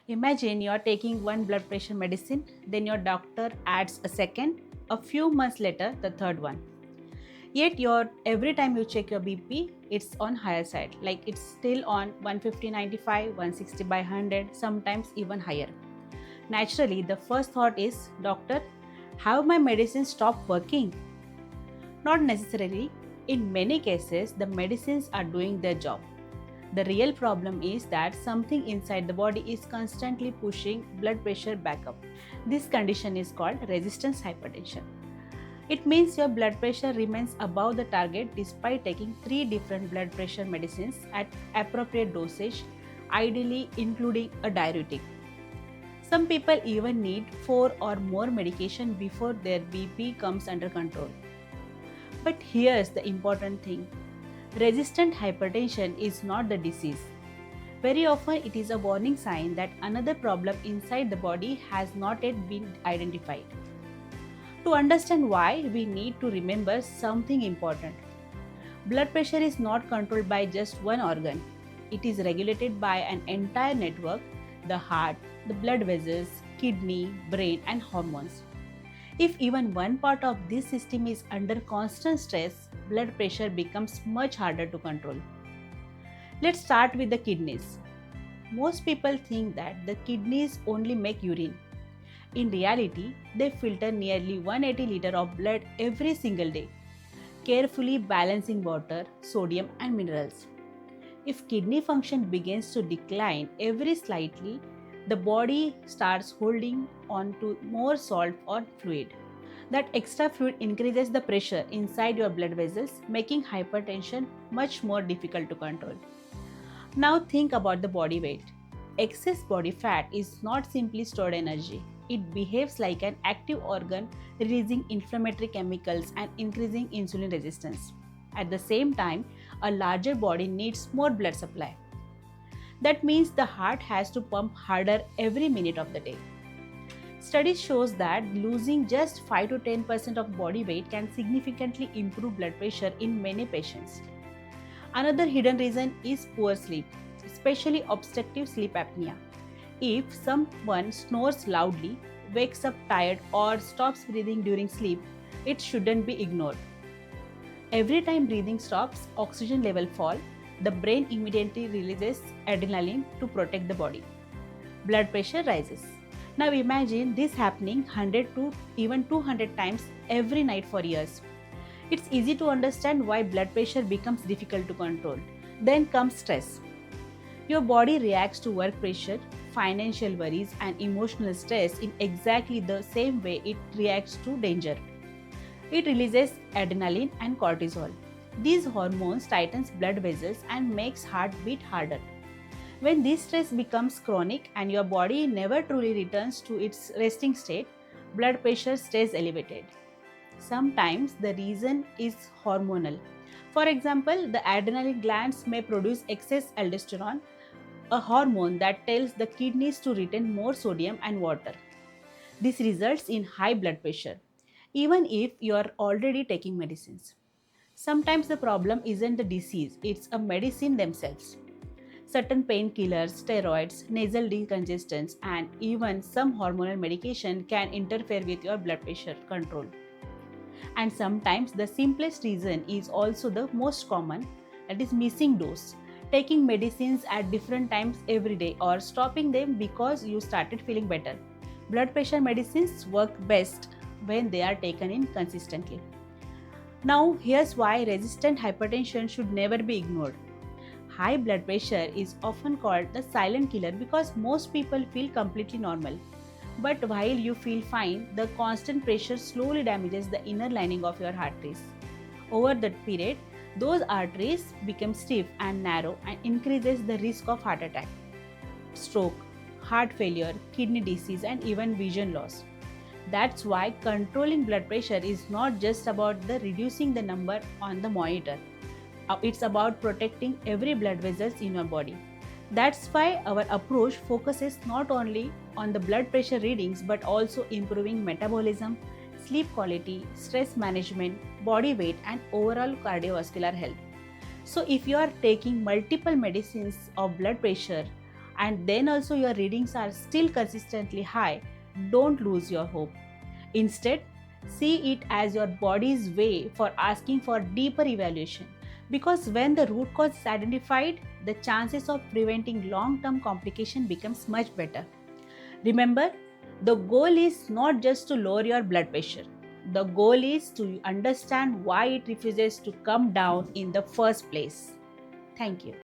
Imagine you are taking one blood pressure medicine, then your doctor adds a second, a few months later, the third one. Yet every time you check your BP, it's on higher side, like it's still on 150/95, 160/100, sometimes even higher. Naturally, the first thought is, Doctor, have my medicines stopped working? Not necessarily. In many cases, the medicines are doing their job. The real problem is that something inside the body is constantly pushing blood pressure back up. This condition is called resistance hypertension. It means your blood pressure remains above the target despite taking 3 different blood pressure medicines at appropriate dosage, ideally including a diuretic. Some people even need 4 or more medication before their BP comes under control. But here's the important thing. Resistant hypertension is not the disease. Very often it is a warning sign that another problem inside the body has not yet been identified. To understand why, we need to remember something important. Blood pressure is not controlled by just one organ. It is regulated by an entire network: the heart, the blood vessels, kidney, brain, and hormones. If even one part of this system is under constant stress, blood pressure becomes much harder to control. Let's start with the kidneys. Most people think that the kidneys only make urine. In reality, they filter nearly 180 liters of blood every single day, carefully balancing water, sodium, and minerals. If kidney function begins to decline every slightly, the body starts holding on to more salt or fluid. That extra fluid increases the pressure inside your blood vessels, making hypertension much more difficult to control. Now think about the body weight. Excess body fat is not simply stored energy. It behaves like an active organ, releasing inflammatory chemicals and increasing insulin resistance. At the same time, a larger body needs more blood supply. That means the heart has to pump harder every minute of the day. Studies shows that losing just 5 to 10% of body weight can significantly improve blood pressure in many patients. Another hidden reason is poor sleep, especially obstructive sleep apnea. If someone snores loudly, wakes up tired, or stops breathing during sleep, it shouldn't be ignored. Every time breathing stops, oxygen level fall, the brain immediately releases adrenaline to protect the body. Blood pressure rises. Now imagine this happening 100 to even 200 times every night for years. It's easy to understand why blood pressure becomes difficult to control. Then comes stress. Your body reacts to work pressure, financial worries, and emotional stress in exactly the same way it reacts to danger. It releases adrenaline and cortisol. These hormones tightens blood vessels and makes heart beat harder. When this stress becomes chronic and your body never truly returns to its resting state, blood pressure stays elevated. Sometimes the reason is hormonal. For example, the adrenal glands may produce excess aldosterone, a hormone that tells the kidneys to retain more sodium and water. This results in high blood pressure, even if you are already taking medicines. Sometimes the problem isn't the disease, it's a medicine themselves. Certain painkillers, steroids, nasal decongestants, and even some hormonal medication can interfere with your blood pressure control. And sometimes the simplest reason is also the most common, that is missing dose. Taking medicines at different times every day or stopping them because you started feeling better. Blood pressure medicines work best when they are taken in consistently. Now, here's why resistant hypertension should never be ignored. High blood pressure is often called the silent killer because most people feel completely normal. But while you feel fine, the constant pressure slowly damages the inner lining of your arteries. Over that period, those arteries become stiff and narrow and increases the risk of heart attack, stroke, heart failure, kidney disease, and even vision loss. That's why controlling blood pressure is not just about the reducing the number on the monitor. It's about protecting every blood vessels in your body. That's why our approach focuses not only on the blood pressure readings but also improving metabolism, sleep quality, stress management, body weight, and overall cardiovascular health. So if you are taking multiple medicines of blood pressure, and then also your readings are still consistently high, don't lose your hope. Instead, see it as your body's way for asking for deeper evaluation. Because when the root cause is identified, the chances of preventing long-term complication becomes much better. Remember, the goal is not just to lower your blood pressure. The goal is to understand why it refuses to come down in the first place. Thank you.